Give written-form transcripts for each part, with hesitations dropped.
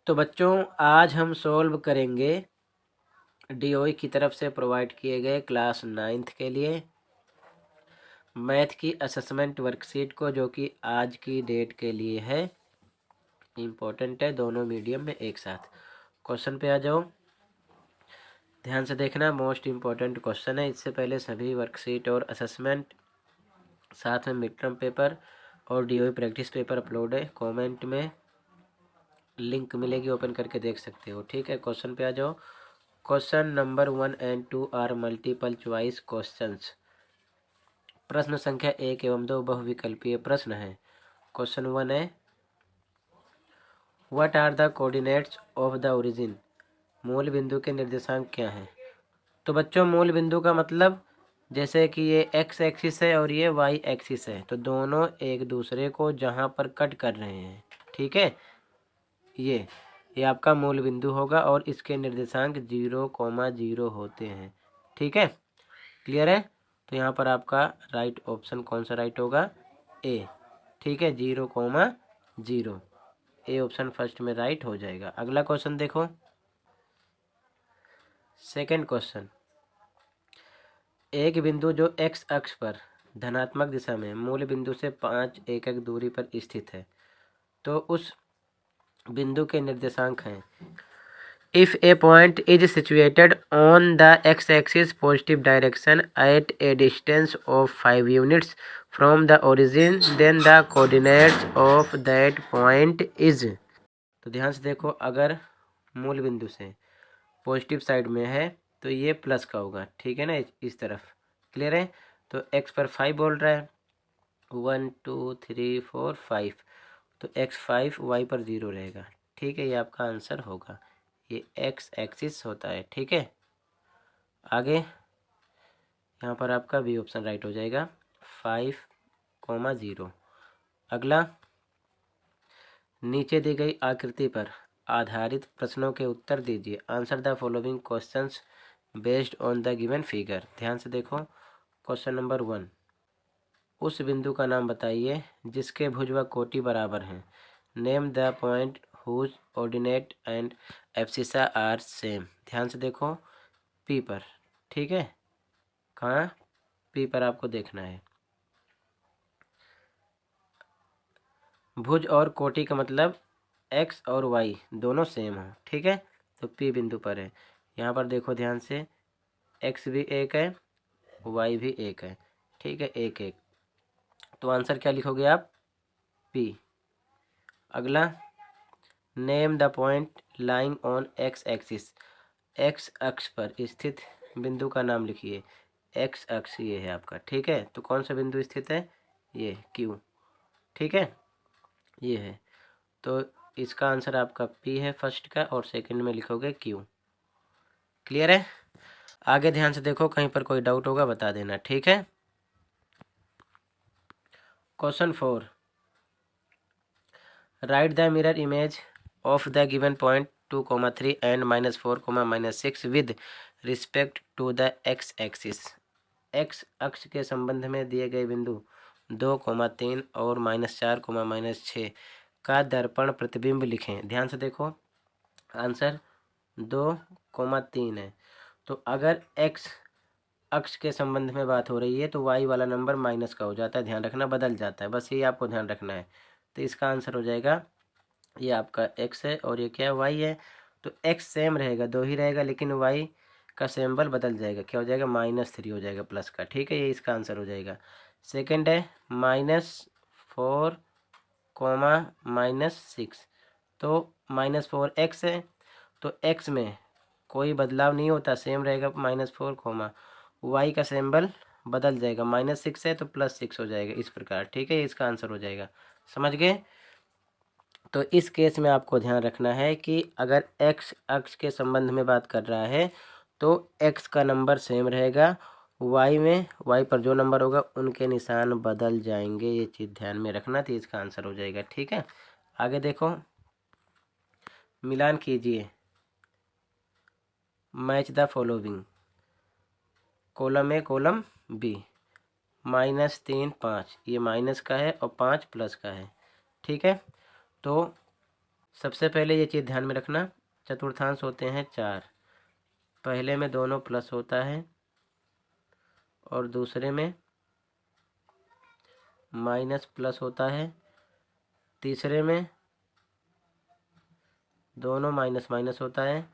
तो बच्चों आज हम सॉल्व करेंगे डीओई की तरफ से प्रोवाइड किए गए क्लास 9th के लिए मैथ की असेसमेंट वर्कशीट को, जो कि आज की डेट के लिए है। इम्पोर्टेंट है, दोनों मीडियम में एक साथ। क्वेश्चन पे आ जाओ, ध्यान से देखना, मोस्ट इम्पोर्टेंट क्वेश्चन है। इससे पहले सभी वर्कशीट और असेसमेंट, साथ में मिड टर्म पेपर और डीओई प्रैक्टिस पेपर अपलोड है। कमेंट में लिंक मिलेगी, ओपन करके देख सकते हो। ठीक है, क्वेश्चन पे आ जाओ। Question number 1 and 2 are multiple choice questions. प्रश्न संख्या 1 एवं 2 बहुविकल्पीय प्रश्न है। क्वेश्चन 1 है, what are the coordinates of the origin. मूल बिंदु के निर्देशांक क्या हैं। तो बच्चों मूल बिंदु का मतलब, जैसे कि ये एक्स एक्सिस है और ये वाई एक्सिस है, तो दोनों एक दूसरे को जहाँ पर कट कर रहे हैं, ठीक है, ये आपका मूल बिंदु होगा और इसके निर्देशांक 0,0 होते हैं। ठीक है, क्लियर है। तो यहाँ पर आपका राइट ऑप्शन कौन सा राइट होगा, ए। ठीक है, 0,0, ए ऑप्शन फर्स्ट में राइट हो जाएगा। अगला क्वेश्चन देखो, सेकंड क्वेश्चन। एक बिंदु जो एक्स अक्ष पर धनात्मक दिशा में मूल बिंदु से 5 एकक दूरी पर स्थित है, तो उस बिंदु के निर्देशांक हैं। If a point is situated on the x-axis positive direction at a distance of 5 units from the origin, then the coordinates of that point is। तो ध्यान से देखो, अगर मूल बिंदु से पॉजिटिव साइड में है तो ये प्लस का होगा, ठीक है ना, इस तरफ। क्लियर है। तो x पर 5 बोल रहा है, 1 2 3 4 5, तो x 5, y पर 0 रहेगा। ठीक है, ये आपका आंसर होगा, ये एक्स एक्सिस होता है। ठीक है, आगे यहाँ पर आपका बी ऑप्शन राइट हो जाएगा, 5,0। अगला, नीचे दी गई आकृति पर आधारित प्रश्नों के उत्तर दीजिए। Answer the following questions based on the given figure. ध्यान से देखो, क्वेश्चन नंबर 1, उस बिंदु का नाम बताइए जिसके भुज व कोटि बराबर हैं। Name the point whose ordinate and abscissa are same. ध्यान से देखो, पी पर, ठीक है, कहाँ, पी पर आपको देखना है। भुज और कोटि का मतलब एक्स और वाई दोनों सेम हो, ठीक है, तो पी बिंदु पर है। यहाँ पर देखो ध्यान से, एक्स भी एक है, वाई भी एक है, ठीक है, एक एक, तो आंसर क्या लिखोगे आप, पी। अगला, name the point lying on x axis. X अक्ष पर स्थित बिंदु का नाम लिखिए। एक्स अक्ष ये है आपका, ठीक है, तो कौन सा बिंदु स्थित है, ये क्यू, ठीक है, ये है। तो इसका आंसर आपका पी है फर्स्ट का, और सेकंड में लिखोगे क्यू। क्लियर है। आगे ध्यान से देखो, कहीं पर कोई डाउट होगा बता देना, ठीक है। Question 4, write the mirror image of the given point 2,3 and -4, -6 with respect to the X axis. X अक्ष के संबंध में दिए गए बिंदु 2,3 और -4, -6 का दर्पण प्रतिबिंब लिखें। ध्यान से देखो, आंसर 2,3 है, तो अगर एक्स अक्ष के संबंध में बात हो रही है तो वाई वाला नंबर माइनस का हो जाता है, ध्यान रखना, बदल जाता है, बस ये आपको ध्यान रखना है। तो इसका आंसर हो जाएगा, ये आपका एक्स है और ये क्या है, वाई है। तो एक्स सेम रहेगा, 2 ही रहेगा, लेकिन वाई का सिंबल बदल जाएगा, क्या हो जाएगा, -3 हो जाएगा प्लस का, ठीक है, ये इसका आंसर हो जाएगा। सेकंड है -4, -6, तो -4 एक्स है, तो एक्स में कोई बदलाव नहीं होता, सेम रहेगा, -4, वाई का सिंबल बदल जाएगा, -6 है तो +6 हो जाएगा, इस प्रकार, ठीक है, इसका आंसर हो जाएगा। समझ गए। तो इस केस में आपको ध्यान रखना है कि अगर एक्स अक्ष के संबंध में बात कर रहा है तो एक्स का नंबर सेम रहेगा, वाई में, वाई पर जो नंबर होगा उनके निशान बदल जाएंगे, ये चीज़ ध्यान में रखना, तो इसका आंसर हो जाएगा। ठीक है, आगे देखो, मिलान कीजिए, match the following, column A column B, -3 5, ये माइनस का है और 5 प्लस का है, ठीक है। तो सबसे पहले ये चीज़ ध्यान में रखना, चतुर्थांश होते हैं 4, पहले में दोनों प्लस होता है और दूसरे में माइनस प्लस होता है, तीसरे में दोनों माइनस माइनस होता है,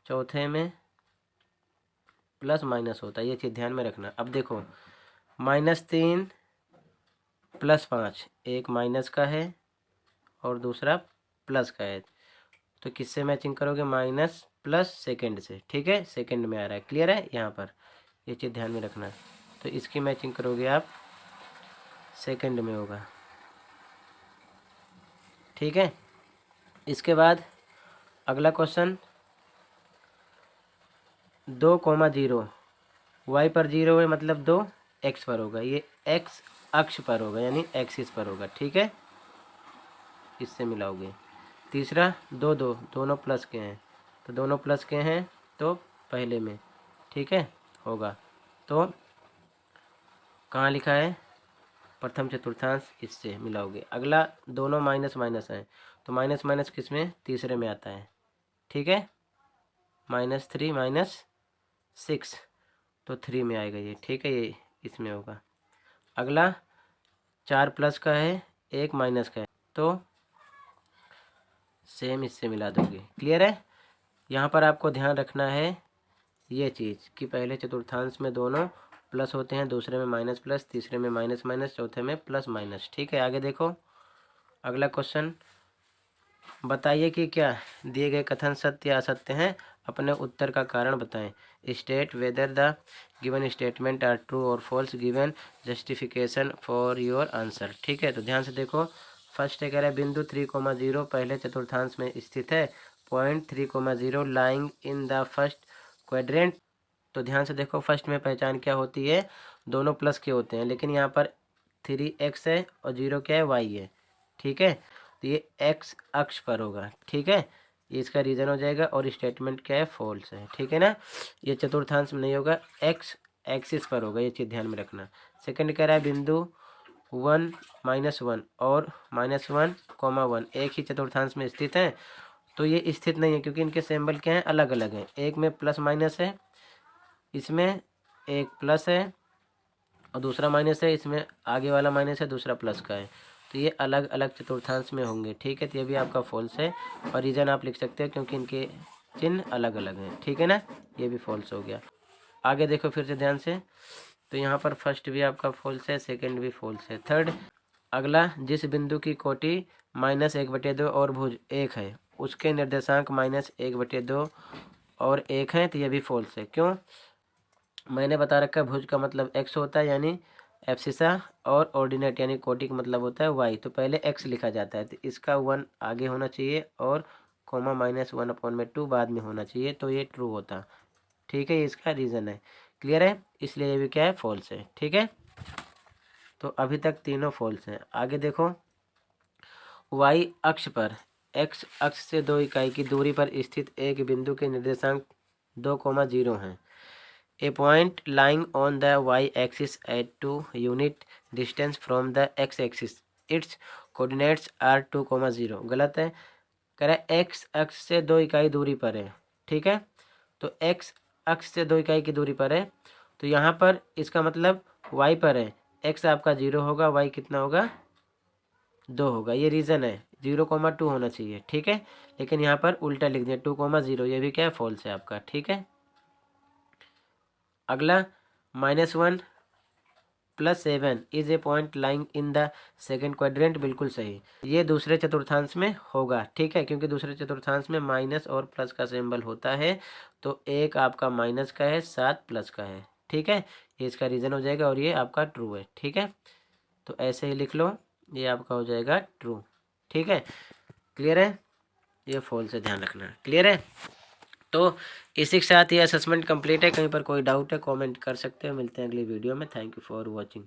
चौथे में प्लस माइनस होता है। ये चीज़ ध्यान में रखना। अब देखो -3 + 5, एक माइनस का है और दूसरा प्लस का है, तो किससे मैचिंग करोगे? माइनस प्लस सेकंड से, ठीक है, सेकंड में आ रहा है, क्लियर है यहाँ पर, ये चीज़ ध्यान में रखना। तो इसकी मैचिंग करोगे आप, सेकंड में होगा, ठीक है। इसके बाद अगला क्वेश्चन, 2,0 वाई पर 0 है, मतलब 2 एक्स पर होगा, ये एक्स अक्ष पर होगा यानी एक्सिस पर होगा, ठीक है, इससे मिलाओगे। तीसरा 2 2 दोनों प्लस के हैं, तो दोनों प्लस के हैं तो पहले में, ठीक है, होगा। तो कहाँ लिखा है? प्रथम चतुर्थांश, इससे मिलाओगे। अगला दोनों माइनस माइनस हैं, तो माइनस माइनस किस में? तीसरे में आता है, ठीक है, -3 -6, तो 3 में आएगा ये, ठीक है, ये इसमें होगा। अगला 4 प्लस का है, 1 माइनस का है, तो सेम इससे मिला दोगे, क्लियर है। यहाँ पर आपको ध्यान रखना है ये चीज़ कि पहले चतुर्थांश में दोनों प्लस होते हैं, दूसरे में माइनस प्लस, तीसरे में माइनस माइनस, चौथे में प्लस माइनस, ठीक है। आगे देखो अगला क्वेश्चन, बताइए कि क्या दिए गए कथन सत्य या असत्य हैं, अपने उत्तर का कारण बताएं। State whether the given statement are true और false, given justification for your answer, ठीक है। तो ध्यान से देखो, फर्स्ट है कह रहा है बिंदु 3,0 पहले चतुर्थांश में स्थित है, point 3,0 lying in the first quadrant. तो ध्यान से देखो, फर्स्ट में पहचान क्या होती है? दोनों प्लस के होते हैं, लेकिन यहाँ पर 3x है और 0 क्या है? y है, ठीक है, तो ये x अक्ष पर होगा, ठीक है, ये इसका रीज़न हो जाएगा। और स्टेटमेंट क्या है? फॉल्स है, ठीक है ना, ये चतुर्थांश में नहीं होगा, x एक्सिस पर होगा, ये चीज़ ध्यान में रखना। सेकंड कह रहा है बिंदु 1 -1 और -1, 1 एक ही चतुर्थांश में स्थित है, तो ये स्थित नहीं है क्योंकि इनके सिंबल क्या हैं? अलग अलग हैं, एक में प्लस माइनस है, इसमें एक प्लस है और दूसरा माइनस है, इसमें आगे वाला माइनस है, दूसरा प्लस का है, तो ये अलग अलग चतुर्थांश में होंगे, ठीक है, तो ये भी आपका फॉल्स है। और रीज़न आप लिख सकते हो क्योंकि इनके चिन्ह अलग अलग हैं, ठीक है ना, ये भी फॉल्स हो गया। आगे देखो फिर से ध्यान से, तो यहाँ पर फर्स्ट भी आपका फॉल्स है, सेकेंड भी फॉल्स है। थर्ड, अगला, जिस बिंदु की कोटि -1/2 और भुज 1 है, उसके निर्देशांक -1/2 और 1 है, तो ये भी फॉल्स है। क्यों? मैंने बता रखा है भुज का मतलब x होता है यानी एब्सिसा, और ऑर्डिनेट यानी कोटि का मतलब होता है y, तो पहले x लिखा जाता है, तो इसका 1 आगे होना चाहिए और कोमा -1/2 बाद में होना चाहिए, तो ये ट्रू होता, ठीक है, ये इसका रीज़न है, क्लियर है, इसलिए ये भी क्या है? फॉल्स है, ठीक है। तो अभी तक तीनों फॉल्स हैं। आगे देखो, y अक्ष पर x अक्ष से 2 इकाई की दूरी पर स्थित एक बिंदु के निर्देशांक 2,0 हैं। A point lying on the y-axis at 2 unit distance from the x-axis. Its coordinates are 2,0. गलत है, कह रहा है x अक्ष से 2 इकाई दूरी पर है, ठीक है, तो x अक्ष से 2 इकाई की दूरी पर है, तो यहाँ पर इसका मतलब y पर है, x आपका 0 होगा, y कितना होगा? 2 होगा, ये रीज़न है, 0,2 होना चाहिए, ठीक है, लेकिन यहाँ पर उल्टा लिख दिया 2,0, ये भी क्या है? फॉल्स है आपका, ठीक है। अगला, -1 + 7 is a point lying in the second quadrant, बिल्कुल सही, ये दूसरे चतुर्थांश में होगा, ठीक है, क्योंकि दूसरे चतुर्थांश में माइनस और प्लस का सिंबल होता है, तो एक आपका माइनस का है, 7 प्लस का है, ठीक है, ये इसका रीज़न हो जाएगा और ये आपका ट्रू है, ठीक है, तो ऐसे ही लिख लो, ये आपका हो जाएगा ट्रू, ठीक है, क्लियर है, ये फॉल्स है, ध्यान रखना, क्लियर है। तो इसी के साथ ये असेसमेंट कंप्लीट है। कहीं पर कोई डाउट है कमेंट कर सकते हो। मिलते हैं अगली वीडियो में। Thank you for watching.